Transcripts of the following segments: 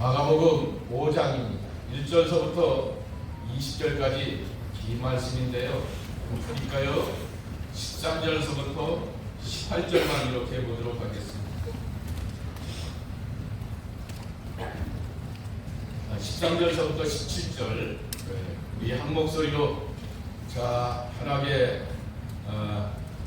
마가복음 5장 1절서부터 20절까지 긴 말씀인데요. 그러니까요 13절서부터 18절만 이렇게 보도록 하겠습니다. 13절서부터 17절 우리 한 목소리로 자 편하게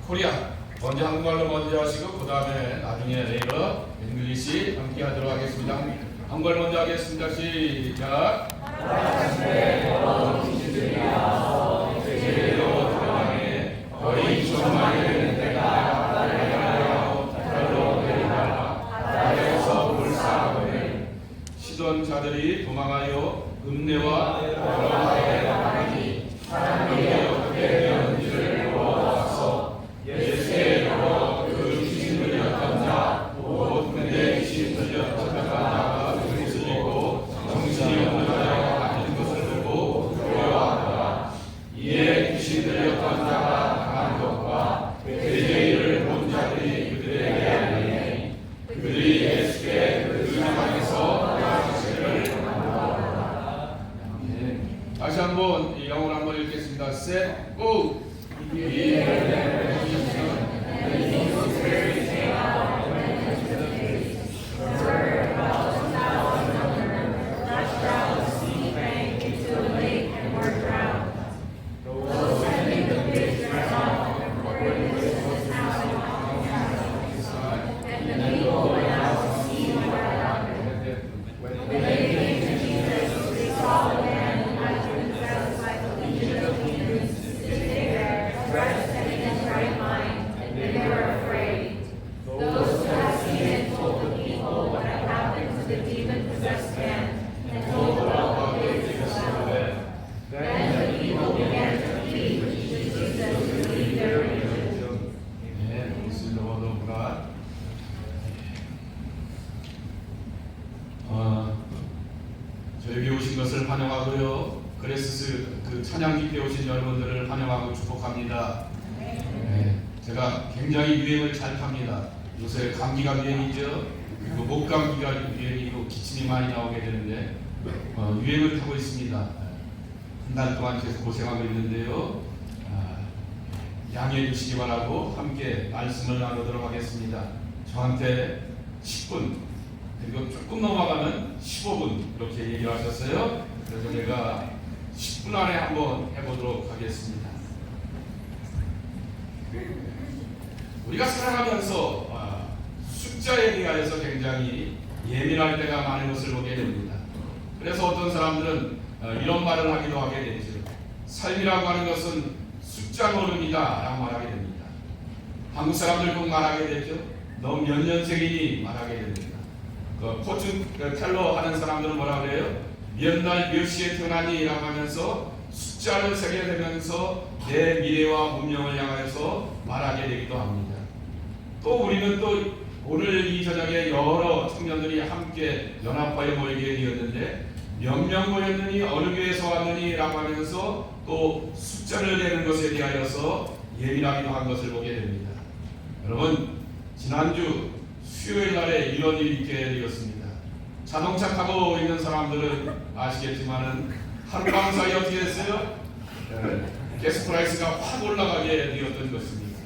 코리안 먼저 한국말로 먼저 하시고 그 다음에 나중에 레이더 잉글리시 함께 하도록 하겠습니다. 한국말 먼저 하겠습니다. 시작. 너희 정말 되는 때가 달려가요 달로 내리다가 달려서 불사하거늘 시돈 자들이 도망하여 음내와 여러가에 나가니 사람들이 어떻게 되었는지를 보아서 예수의 이름으로 그 귀신 들렸던 자 곧 근데 귀신 들렸던 자가 눈이 들리고 정신이 없는 자가 앉은 것을 보고 두려워하더라. 이에 귀신 들렸던 자가 당한 것과 대제일을 본 자들이 그들에게 알리니 그들이 예수께 그 상황에서 자신을 만나더라. 다시 한번 이 영어로 한번 읽겠습니다. Set, go! 저에게 오신 것을 환영하고요. 그레스스 그 찬양 집회 오신 여러분들을 환영하고 축복합니다. 네, 제가 굉장히 유행을 잘 탑니다. 요새 감기가 유행이죠. 그리고 목감기가 유행이고 기침이 많이 나오게 되는데 유행을 타고 있습니다. 한 달 동안 계속 고생하고 있는데요. 양해해 주시기 바라고 함께 말씀을 나누도록 하겠습니다. 저한테 10분 그리고 조금 넘어가면 15분 이렇게 얘기를 하셨어요. 그래서 제가 10분 안에 한번 해보도록 하겠습니다. 우리가 살아가면서 숫자에 대하여서 굉장히 예민할 때가 많은 것을 보게 됩니다. 그래서 어떤 사람들은 이런 말을 하기도 하게 되죠. 삶이라고 하는 것은 숫자 노름이다 라고 말하게 됩니다. 한국 사람들 꼭 말하게 되죠. 너 몇 년생이니 말하게 됩니다. 포춘 텔러 하는 사람들은 뭐라 그래요? 몇 날 몇 시에 태어나니 라고 하면서 숫자를 세게 되면서 내 미래와 운명을 향하여서 말하게 되기도 합니다. 또 우리는 또 오늘 이 저녁에 여러 청년들이 함께 연합하여 모이게 되었는데 몇 명 모였느니 어느 교회에서 왔느니 라고 하면서 또 숫자를 내는 것에 대하여서 예민하기도 한 것을 보게 됩니다. 여러분 지난주 수요일 날에 이런 일이 있게 되었습니다. 자동차 타고 있는 사람들은 아시겠지만은 하루방 사이 어떻게 됐어요? 가스 프라이스가 확 올라가게 되었던 것입니다.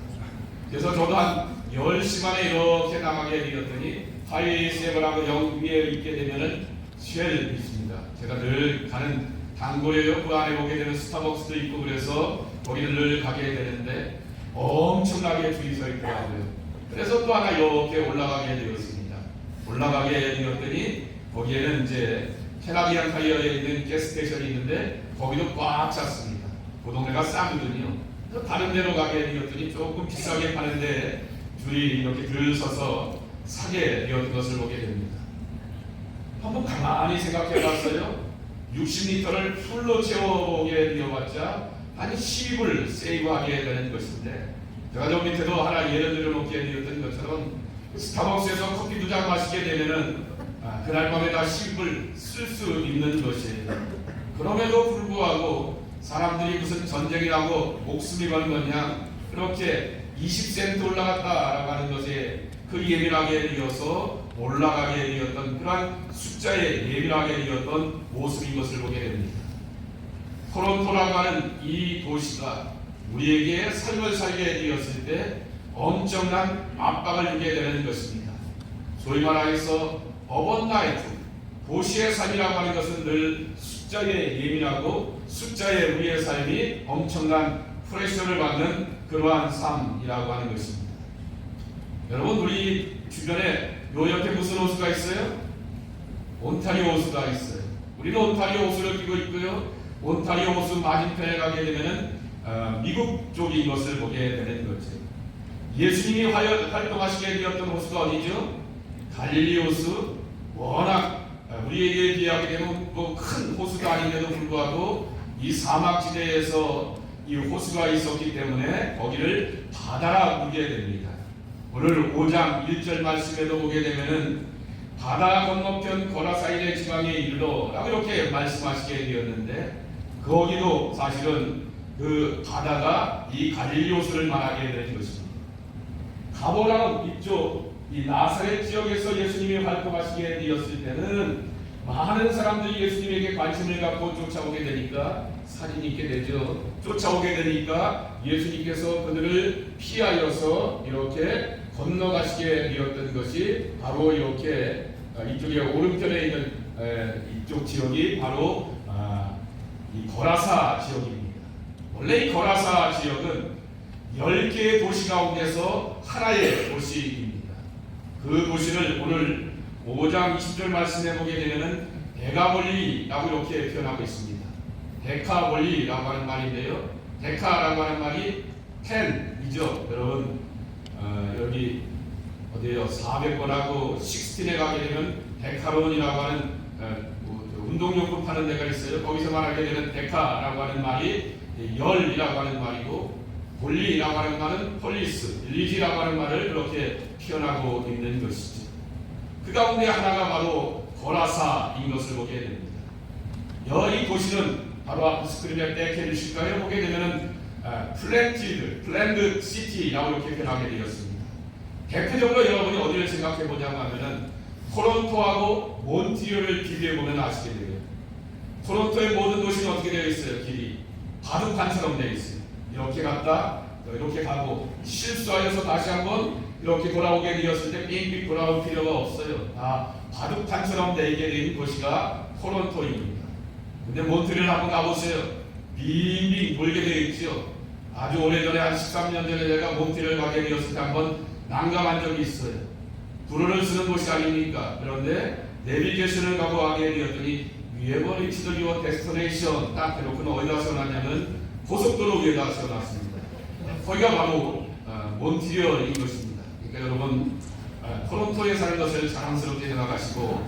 그래서 저도 한 10시 만에 이렇게 나가게 되었더니 하이세븐하고 영위에 있게 되면은 쉘 있습니다. 제가 늘 가는 단골이에요. 그 안에 보게 되면 스타벅스도 있고 그래서 거기를 늘 가게 되는데 엄청나게 줄이 서 있더라고요. 그래서 또 하나 이렇게 올라가게 되었습니다. 올라가게 되었더니 거기에는 이제 캐나디안 타이어에 있는 가스스테이션이 있는데 거기도 꽉 찼습니다. 그 동네가 싸거든요. 다른 데로 가게 되었더니 조금 비싸게 파는데 줄이 이렇게 줄 서서 사게 되었던 것을 보게 됩니다. 한번 가만히 생각해 봤어요. 60리터를 풀로 채워보게 되어봤자 한 10을 세이브하게 되는 것인데 제가 저 밑에도 하나 예를 들어 놓게 되었던 것처럼 스타벅스에서 커피 2잔 마시게 되면은 그날 밤에 다 10을 쓸 수 있는 것이에요. 그럼에도 불구하고 사람들이 무슨 전쟁이라고 목숨이 건 거냐 그렇게 20센트 올라갔다라고 하는 것에 그 예민하게 되어서 올라가게 되었던 그러한 숫자에 예민하게 되었던 모습인 것을 보게 됩니다. 토론토라고 하는 이 도시가 우리에게 삶을 살게 되었을 때 엄청난 압박을 주게 되는 것입니다. 소위 말해서 어번나이트, 도시의 삶이라고 하는 것은 늘 숫자에 예민하고 숫자에 우리의 삶이 엄청난 프레셔를 받는 그러한 삶이라고 하는 것입니다. 여러분, 우리 주변에 요 옆에 무슨 호수가 있어요? 온타리오 호수가 있어요. 우리는 온타리오 호수를 끼고 있고요. 온타리오 호수 맞은편에 가게 되면은 미국 쪽인 것을 보게 되는 거죠. 예수님이 활동하시게 되었던 호수가 어디죠? 갈릴리 호수. 워낙 우리에게 비하게 되면 큰 호수도 아닌데도 불구하고 이 사막지대에서 이 호수가 있었기 때문에 거기를 바다라 부르게 됩니다. 오늘 5장 1절 말씀에도 보게 되면은 바다 건너편 거라사인의 지방에 이르러 라고 이렇게 말씀하시게 되었는데, 거기도 사실은 그 바다가 이 갈릴리 호수를 말하게 되는 것입니다. 가보랑 이쪽 이 나사렛 지역에서 예수님이 활동하시게 되었을 때는 많은 사람들이 예수님에게 관심을 갖고 쫓아오게 되니까 살인이 있게 되죠. 쫓아오게 되니까 예수님께서 그들을 피하여서 이렇게 건너가시게 되었던 것이 바로 이렇게 이쪽에 오른편에 있는 이쪽 지역이 바로 이 거라사 지역입니다. 원래 이 거라사 지역은 10개의 도시 가운데서 하나의 도시입니다. 그 도시를 오늘 5장 20절 말씀해 보게 되면은 데가볼리라고 이렇게 표현하고 있습니다. 데카볼리라고 하는 말인데요. 데카라고 하는 말이 10이죠. 여러분 여기 어디에요? 400번하고 16에 가게 되면 데카론이라고 하는 운동용품 파는 데가 있어요. 거기서 말하게 되는 데카라고 하는 말이 열이라고 하는 말이고, 볼리라고 하는 말은 폴리스, 리지라고 하는 말을 그렇게 표현하고 있는 것이죠. 그 가운데 하나가 바로 거라사인 것을 보게 됩니다. 이 도시는 바로 앞 스크린에 떼게 해주실까요? 보게 되면은 플랜드 시티라고 이렇게 표현하게 되었습니다. 대표적으로 여러분이 어디를 생각해 보자고 하면은 토론토하고 몬트리올을 비교해 보면 아시게 돼요. 토론토의 모든 도시는 어떻게 되어 있어요? 길이 바둑판처럼 되어 있어요. 이렇게 갔다 이렇게 가고 실수하여서 다시 한번 이렇게 돌아오게 되었을 때 빙빙 돌아올 필요가 없어요. 다 바둑판처럼 되게 된 도시가 토론토입니다. 근데 몬트리올 한번 가보세요. 빙빙 돌게 되어 있죠. 아주 오래전에 한 13년 전에 제가 몬트리올 가게 되었을 때 한번 난감한 적이 있어요. 불어를 쓰는 곳이 아닙니까? 그런데 내비게이션을 가고 하게 되었더니 위에버 리치드 유어 데스티네이션 딱 해놓고 어디다 세워놨냐면 고속도로 위에다 세워놨습니다. 거기가 바로 몬트리올인 것입니다. 그러니까 여러분 토론토에 사는 것을 자랑스럽게 생각하시고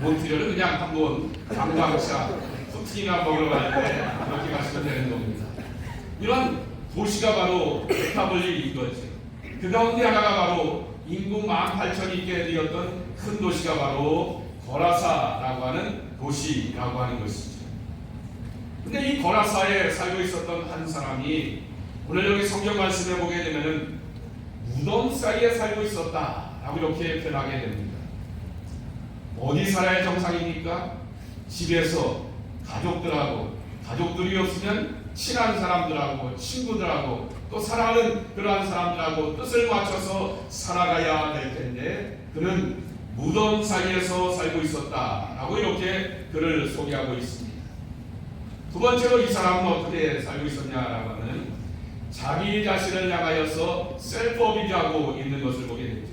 몬트리올은 그냥 한번 관광차 푸틴이나 먹으러 갈 때 그렇게 가시면 되는 겁니다. 이런 도시가 바로 데카볼리인 거죠. 그 가운데 하나가 바로 인구 18,000이 있게 되었던 큰 도시가 바로 거라사라고 하는 도시라고 하는 것이죠. 근데 이 거라사에 살고 있었던 한 사람이 오늘 여기 성경 말씀에 보게 되면은 무덤 사이에 살고 있었다라고 이렇게 표현하게 됩니다. 어디 살아야 정상입니까? 집에서 가족들이 없으면 친한 사람들하고 친구들하고 또 사랑하는 그러한 사람들하고 뜻을 맞춰서 살아가야 될 텐데 그는 무덤 사이에서 살고 있었다라고 이렇게 그를 소개하고 있습니다. 두 번째로 이 사람은 어떻게 살고 있었냐라고 하면 자기 자신을 향하여서 셀프어비드하고 있는 것을 보게 되죠.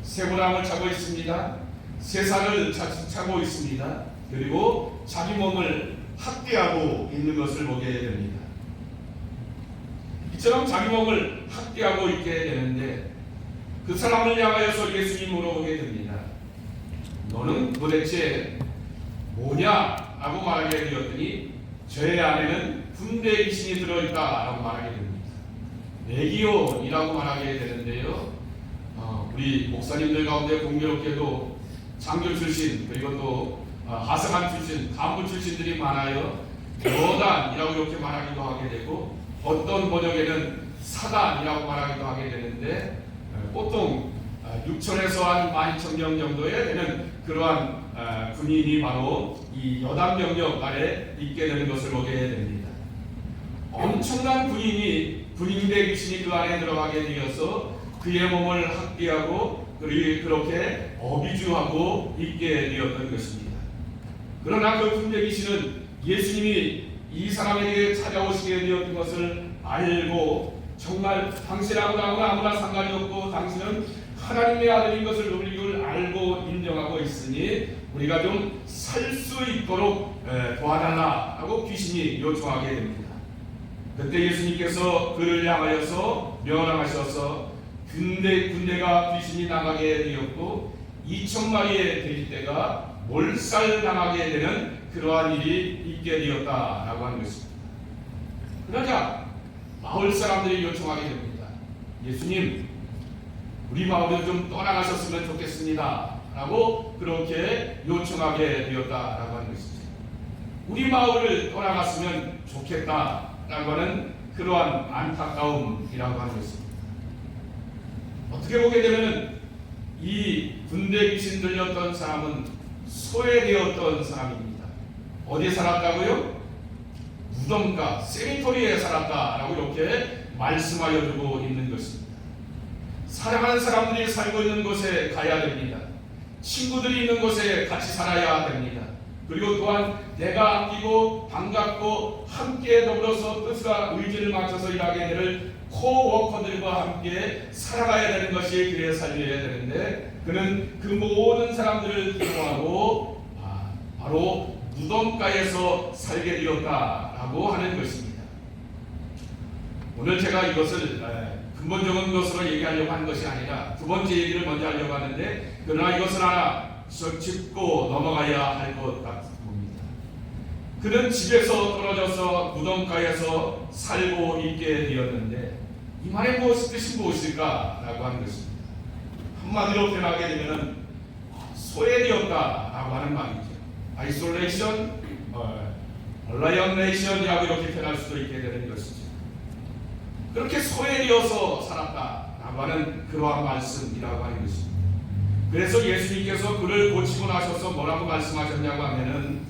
쇠고랑을 차고 있습니다. 쇠사를 차고 있습니다. 그리고 자기 몸을 학대하고 있는 것을 보게 됩니다. 이처럼 자기 몸을 학대하고 있게 되는데 그 사람을 향하여서 예수님이 물어보게 됩니다. 너는 도대체 뭐냐? 라고 말하게 되었더니 죄 안에는 군대 귀신이 들어있다라고 말하게 됩니다. 레기온이라고 말하게 되는데요. 우리 목사님들 가운데 공교롭게도 장교 출신 그리고 또 하사관 출신, 간부 출신들이 많아요. 여단이라고 이렇게 말하기도 하게 되고 어떤 번역에는 사단이라고 말하기도 하게 되는데 보통 6천에서 한 12,000명 정도에 되는 그러한 군인이 바로 이 여단 병력 아래 있게 되는 것을 보게 됩니다. 엄청난 군인대 귀신이 그 안에 들어가게 되어서 그의 몸을 학대하고 그렇게 어비주하고 있게 되었던 것입니다. 그러나 그 군대 귀신은 예수님이 이 사람에게 찾아오시게 되었던 것을 알고 정말 당신하고는 아무나 상관이 없고 당신은 하나님의 아들인 것을 우리를 알고 인정하고 있으니 우리가 좀 살 수 있도록 도와달라고 귀신이 요청하게 됩니다. 그때 예수님께서 그를 향하여서 명령하셔서 군대가 귀신이 나가게 되었고 2,000마리의 돼지떼가 몰살당하게 되는 그러한 일이 있게 되었다라고 하는 것입니다. 그러자 마을 사람들이 요청하게 됩니다. 예수님, 우리 마을을 좀 떠나가셨으면 좋겠습니다 라고 그렇게 요청하게 되었다라고 하는 것입니다. 우리 마을을 떠나갔으면 좋겠다라고 하는 그러한 안타까움이라고 하는 것입니다. 어떻게 보게 되면 이 군대 귀신 들렸던 사람은 소외되었던 사람입니다. 어디에 살았다고요? 무덤가, 세미토리에 살았다라고 이렇게 말씀하여 주고 있는 것입니다. 사랑하는 사람들이 살고 있는 곳에 가야 됩니다. 친구들이 있는 곳에 같이 살아야 됩니다. 그리고 또한 내가 아끼고 반갑고 함께 더불어서 뜻과 의지를 맞춰서 일하게 될 코워커들과 함께 살아가야 되는 것이 그의 삶이어야 되는데 그는 그 모든 사람들을 기도하고 바로 무덤가에서 살게 되었다라고 하는 것입니다. 오늘 제가 이것을 근본적인 것으로 얘기하려고 하는 것이 아니라 두 번째 얘기를 먼저 하려고 하는데 그러나 이것은 하나 짚고 넘어가야 할 것 같습니다. 그는 집에서 떨어져서 무덤가에서 살고 있게 되었는데 이 말의 뜻이 무엇일까라고 하는 것입니다. 한마디로 표현하게 되면 소외되었다라고 하는 말이죠. 아이솔레이션, 얼라이언레이션이라고 이렇게 표현할 수도 있게 되는 것이죠. 그렇게 소외되어서 살았다라고 하는 그러한 말씀이라고 하는 것입니다. 그래서 예수님께서 그를 고치고 나셔서 뭐라고 말씀하셨냐고 하면은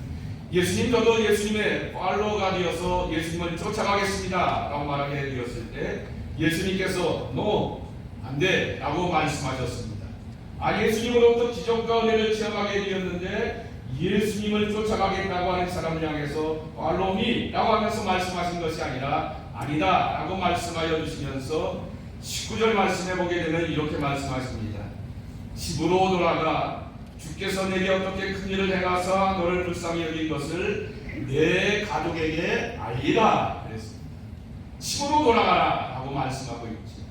예수님 저도 예수님의 팔로워가 되어서 예수님을 쫓아가겠습니다 라고 말하게 되었을 때 예수님께서 no, 안 돼 라고 말씀하셨습니다. 예수님으로부터 기적과 은혜를 체험하게 되었는데 예수님을 쫓아가겠다고 하는 사람을 향해서 follow me 라고 하면서 말씀하신 것이 아니라 아니다 라고 말씀하여 주시면서 19절 말씀해 보게 되면 이렇게 말씀하십니다. 집으로 돌아가 주께서 내게 어떻게 큰 일을 행하사 너를 불쌍히 여긴 것을 내 가족에게 알리라 그랬습니다. 집으로 돌아가라 라고 말씀하고 있지.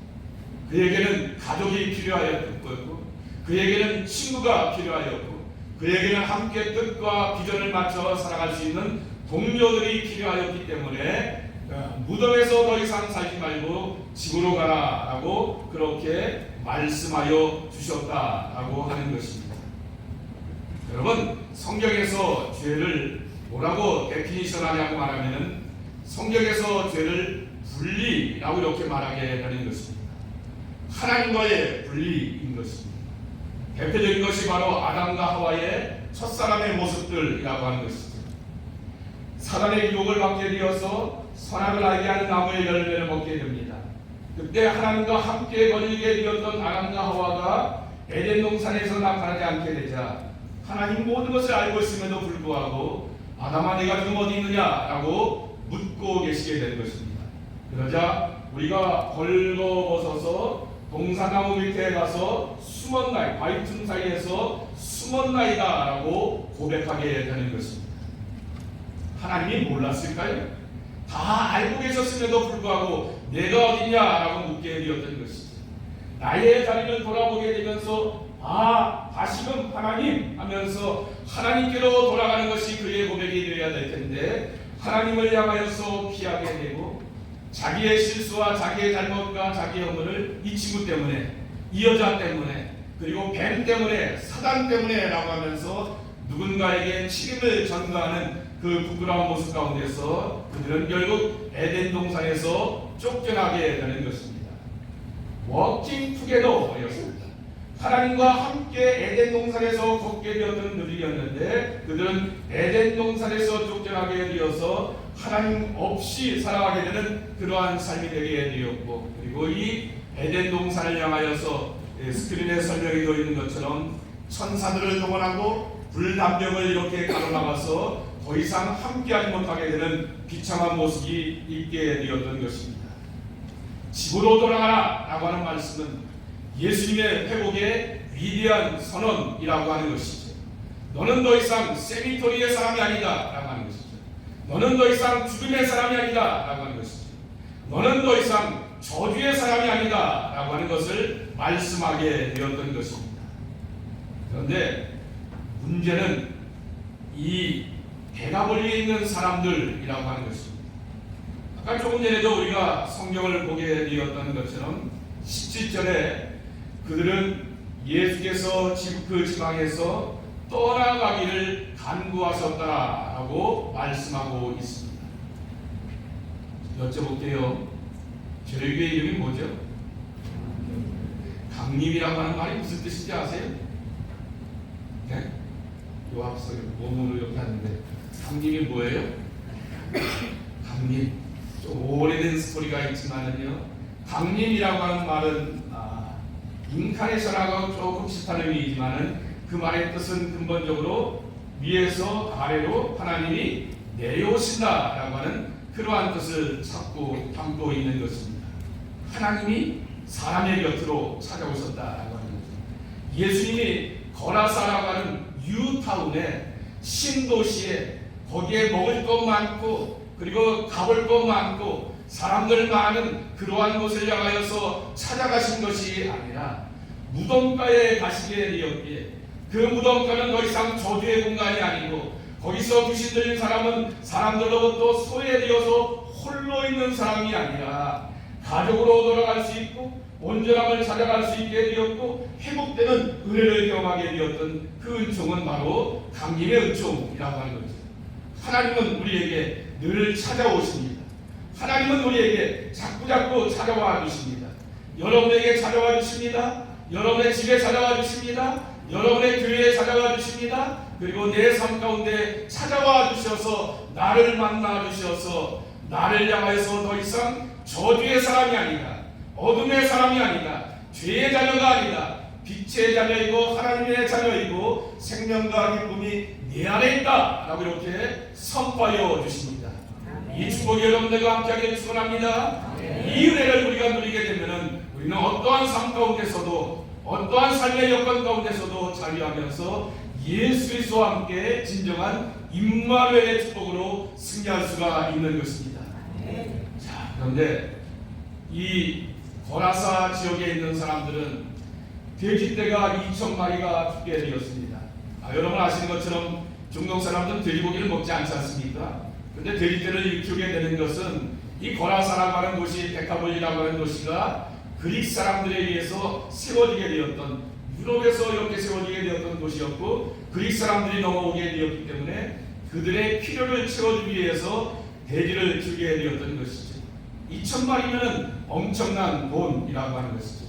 그에게는 가족이 필요하였고 그에게는 친구가 필요하였고 그에게는 함께 뜻과 비전을 맞춰 살아갈 수 있는 동료들이 필요하였기 때문에 무덤에서 더 이상 살지 말고 집으로 가라 라고 그렇게 말씀하여 주셨다라고 하는 것입니다. 여러분, 성경에서 죄를 뭐라고 데피니션 하냐고 말하면 성경에서 죄를 분리라고 이렇게 말하게 되는 것입니다. 하나님과의 분리인 것입니다. 대표적인 것이 바로 아담과 하와의 첫사람의 모습들이라고 하는 것이죠. 사단의 유혹을 받게 되어서 선악을 알게 하는 나무의 열매를 먹게 됩니다. 그때 하나님과 함께 걸리게 되었던 아담과 하와가 에덴 동산에서 나타나지 않게 되자 하나님 모든 것을 알고 있음에도 불구하고 아담아 네가 지금 어디 있느냐라고 묻고 계시게 된 것입니다. 그러자 우리가 벌거벗어서 동산나무 밑에 가서 숨었나이, 바위틈 사이에서 숨었나이다라고 고백하게 되는 것입니다. 하나님이 몰랐을까요? 다 알고 계셨음에도 불구하고 내가 어디냐라고 묻게 되었던 것이죠. 나의 자리를 돌아보게 되면서 다시금 하나님 하면서 하나님께로 돌아가는 것이 그의 고백이 되어야 될 텐데 하나님을 향하여서 피하게 되고 자기의 실수와 자기의 잘못과 자기의 허물을 이 친구 때문에 이 여자 때문에 그리고 뱀 때문에 사단 때문에 라고 하면서 누군가에게 책임을 전가하는 그 부끄러운 모습 가운데서 그들은 결국 에덴 동산에서 쫓겨나게 되는 것입니다. 워킹 투게더였습니다. 하나님과 함께 에덴 동산에서 걷게 되었던 그들이었는데 그들은 에덴 동산에서 쫓겨나게 되어서 하나님 없이 살아가게 되는 그러한 삶이 되게 되었고, 그리고 이 에덴 동산을 향하여서 스크린에 설명이 되어 있는 것처럼 천사들을 동원하고 불단병을 이렇게 가로막아서 더 이상 함께하지 못하게 되는 비참한 모습이 있게 되었던 것입니다. 집으로 돌아가라 라고 하는 말씀은 예수님의 회복의 위대한 선언이라고 하는 것이죠. 너는 더 이상 세미토리의 사람이 아니다 라고 하는 것이죠. 너는 더 이상 죽음의 사람이 아니다 라고 하는 것이죠. 너는 더 이상 저주의 사람이 아니다 라고 하는 것을 말씀하게 되었던 것입니다. 그런데 문제는 이 대가벌리에 있는 사람들이라고 하는 것입니다. 아까 조금 전에도 우리가 성경을 보게 되었던 것처럼 17절에 그들은 예수께서 그 지방에서 떠나가기를 간구하셨다라고 말씀하고 있습니다. 여쭤볼게요. 저희 교회 이름이 뭐죠? 강림이라고 하는 말이 무슨 뜻인지 아세요? 네? 요 앞서 몸으로 이렇게 하는데 강림이 뭐예요? 강림. 좀 오래된 스토리가 있지만은요, 강림이라고 하는 말은 인카네이션하고 조금 비슷한 의미이지만은 그 말의 뜻은 근본적으로 위에서 아래로 하나님이 내려오신다라고 하는 그러한 뜻을 찾고 담고 있는 것입니다. 하나님이 사람의 곁으로 찾아오셨다라고 하는 거죠. 예수님이 거라사라고 하는 유타운의 신도시에 거기에 먹을 것 많고 그리고 가볼 것 많고 사람들 많은 그러한 곳을 향하여서 찾아가신 것이 아니라 무덤가에 가시게 되었기에 그 무덤가는 더 이상 저주의 공간이 아니고 거기서 귀신 들린 사람은 사람들로부터 소외되어서 홀로 있는 사람이 아니라 가족으로 돌아갈 수 있고 온전함을 찾아갈 수 있게 되었고 회복되는 은혜를 경험하게 되었던 그 은총은 바로 강림의 은총이라고 하는 거죠. 하나님은 우리에게 늘 찾아오십니다. 하나님은 우리에게 자꾸자꾸 찾아와 주십니다. 여러분에게 찾아와 주십니다. 여러분의 집에 찾아와 주십니다. 여러분의 교회에 찾아와 주십니다. 그리고 내 삶 가운데 찾아와 주셔서 나를 만나 주셔서 나를 향하여서 더 이상 저주의 사람이 아니다, 어둠의 사람이 아니다, 죄의 자녀가 아니다, 빛의 자녀이고 하나님의 자녀이고 생명과 기쁨이 내 안에 있다 라고 이렇게 선포하여 주십니다. 이 축복이 여러분들과 함께하기를 축원합니다. 이 은혜를 우리가 누리게 되면은 우리는 어떠한 삶 가운데서도 어떠한 삶의 여건 가운데서도 자유하면서 예수 그리스도와 함께 진정한 임마누엘의 축복으로 승리할 수가 있는 것입니다. 자, 그런데 이 거라사 지역에 있는 사람들은 돼지떼가 2,000마리가 죽게 되었습니다. 여러분 아시는 것처럼 중동 사람들은 돼지고기를 먹지 않지 않습니까? 근데 돼지떼를 키우게 되는 것은 이 거라사라고 하는 도시, 데카볼리라고 하는 도시가 그릭 사람들에 의해서 세워지게 되었던, 유럽에서 이렇게 세워지게 되었던 도시였고 그릭 사람들이 넘어오게 되었기 때문에 그들의 필요를 채워주기 위해서 돼지를 키우게 되었던 것이죠. 2,000마리면 엄청난 돈이라고 하는 것이죠.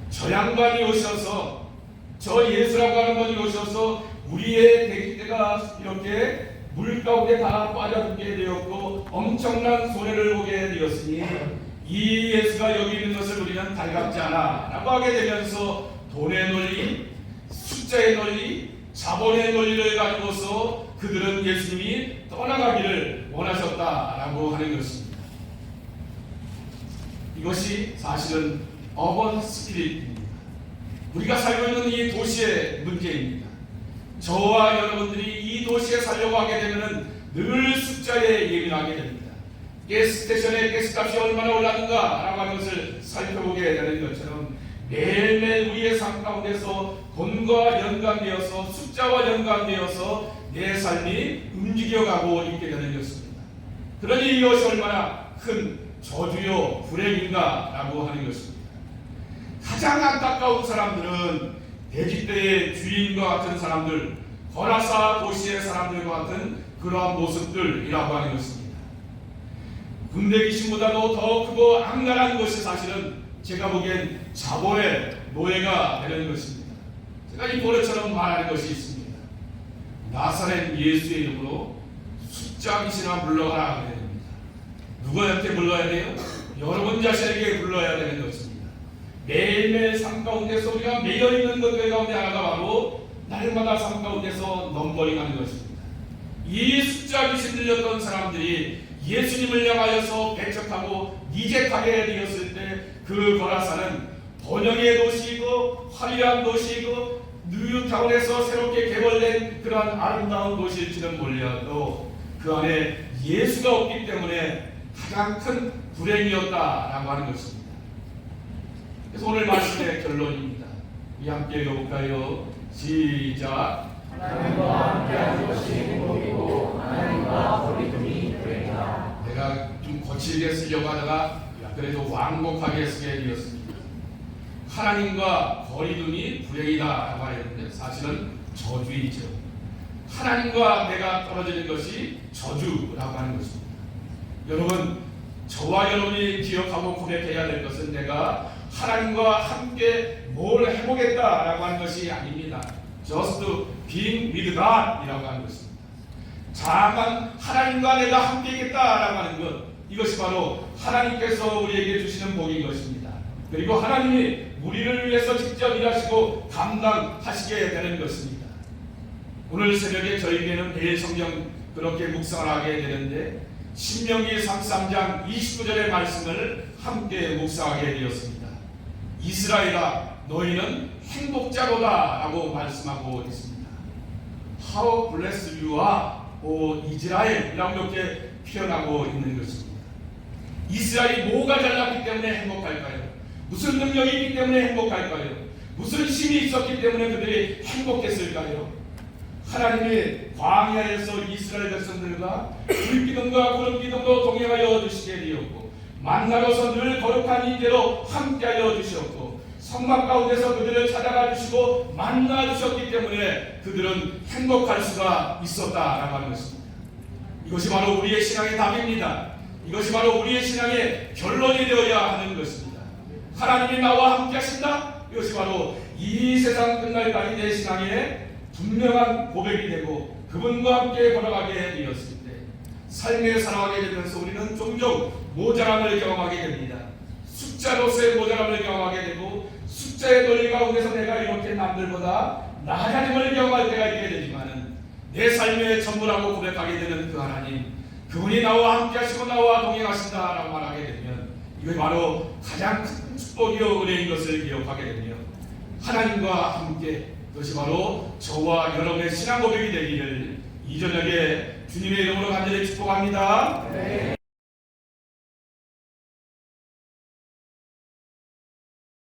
저 양반이 오셔서, 저 예수라고 하는 분이 오셔서 우리의 돼지떼가 이렇게 물 가운데 다 빠져들게 되었고 엄청난 손해를 보게 되었으니 이 예수가 여기 있는 것을 우리는 달갑지 않아 라고 하게 되면서 돈의 논리, 숫자의 논리, 자본의 논리를 가지고서 그들은 예수님이 떠나가기를 원하셨다라고 하는 것입니다. 이것이 사실은 어번 스피릿입니다. 우리가 살고 있는 이 도시의 문제입니다. 저와 여러분들이 이 도시에 살려고 하게 되면 늘 숫자에 예민하게 됩니다. 가스스테이션의 가스값이 얼마나 올랐는가 라고 하는 것을 살펴보게 되는 것처럼 매일매일 우리의 삶 가운데서 돈과 연관되어서 숫자와 연관되어서 내 삶이 움직여가고 있게 되는 것입니다. 그러니 이것이 얼마나 큰 저주요 불행인가 라고 하는 것입니다. 가장 안타까운 사람들은 돼지떼의 주인과 같은 사람들, 거라사 도시의 사람들과 같은 그러한 모습들이라고 하는 것입니다. 군대 귀신보다도 더 크고 악랄한 것이 사실은 제가 보기엔 자본의 노예가 되는 것입니다. 제가 이 고래처럼 말하는 것이 있습니다. 나사렛 예수의 이름으로 숫자 귀신아 물러가라 그래야 됩니다. 누구한테 불러야 돼요? 여러분 자신에게 불러야 되는 것입니다. 매일매일 삶 가운데서 우리가 매여 있는 것들 가운데 하나가 바로 날마다 삶 가운데서 넘버링하는 것입니다. 이 숫자 귀신 들렸던 사람들이 예수님을 향하여서 배척하고 리젝하게 되었을 때 그 거라사는 번영의 도시이고 화려한 도시이고 뉴타운에서 새롭게 개발된 그러한 아름다운 도시일지는 몰라도 그 안에 예수가 없기 때문에 가장 큰 불행이었다라고 하는 것입니다. 그래서 오늘 말씀의 결론입니다. 우리 함께 읽어볼까요? 시작. 하나님과 함께하는 것이 행복이고 하나님과 거리낌이 불행이다. 내가 좀 거칠게 쓰려고 하다가 그래도 완곡하게 쓰게 되었습니다. 하나님과 거리둠이 불행이다라고 하였는데 사실은 저주이죠. 하나님과 내가 떨어지는 것이 저주라고 하는 것입니다. 여러분, 저와 여러분이 기억하고 고백해야 될 것은 내가 하나님과 함께 뭘 해보겠다라고 하는 것이 아닙니다. Just being with God 이라고 하는 것입니다. 다만 하나님과 내가 함께 있겠다라고 하는 것, 이것이 바로 하나님께서 우리에게 주시는 복인 것입니다. 그리고 하나님이 우리를 위해서 직접 일하시고 감당하시게 되는 것입니다. 오늘 새벽에 저희에게는 매일 성경 그렇게 묵상을 하게 되는데 신명기 33장 29절의 말씀을 함께 묵상하게 되었습니다. 이스라엘아 너희는 행복자로다 라고 말씀하고 있습니다. How blessed you are, 오 이스라엘 라고 이렇게 표현하고 있는 것입니다. 이스라엘이 뭐가 잘났기 때문에 행복할까요? 무슨 능력이 있기 때문에 행복할까요? 무슨 힘이 있었기 때문에 그들이 행복했을까요? 하나님이 광야에서 이스라엘 백성들과 불기둥과 구름기둥도 동행하여 주시게 되었고 만나로서 늘 거룩한 인재로 함께하여 주셨고 성막 가운데서 그들을 찾아가 주시고 만나 주셨기 때문에 그들은 행복할 수가 있었다라고 하는 것입니다. 이것이 바로 우리의 신앙의 답입니다. 이것이 바로 우리의 신앙의 결론이 되어야 하는 것입니다. 하나님이 나와 함께 하신다? 이것이 바로 이 세상 끝날까지 내 신앙의 분명한 고백이 되고 그분과 함께 걸어가게 되었을 때 삶에 살아가게 되면서 우리는 종종 모자람을 경험하게 됩니다. 숫자로서의 모자람을 경험하게 되고 숫자의 논리 가운데서 내가 이렇게 남들보다 하나님을 경험할 때가 있게 되지만은 내 삶의 전부라고 고백하게 되는 그 하나님, 그분이 나와 함께 하시고 나와 동행하신다라고 말하게 되면 이것이 바로 가장 큰 축복이요 은혜인 것을 기억하게 되며 하나님과 함께, 그것이 바로 저와 여러분의 신앙 고백이 되기를 이 저녁에 주님의 이름으로 간절히 축복합니다. 네.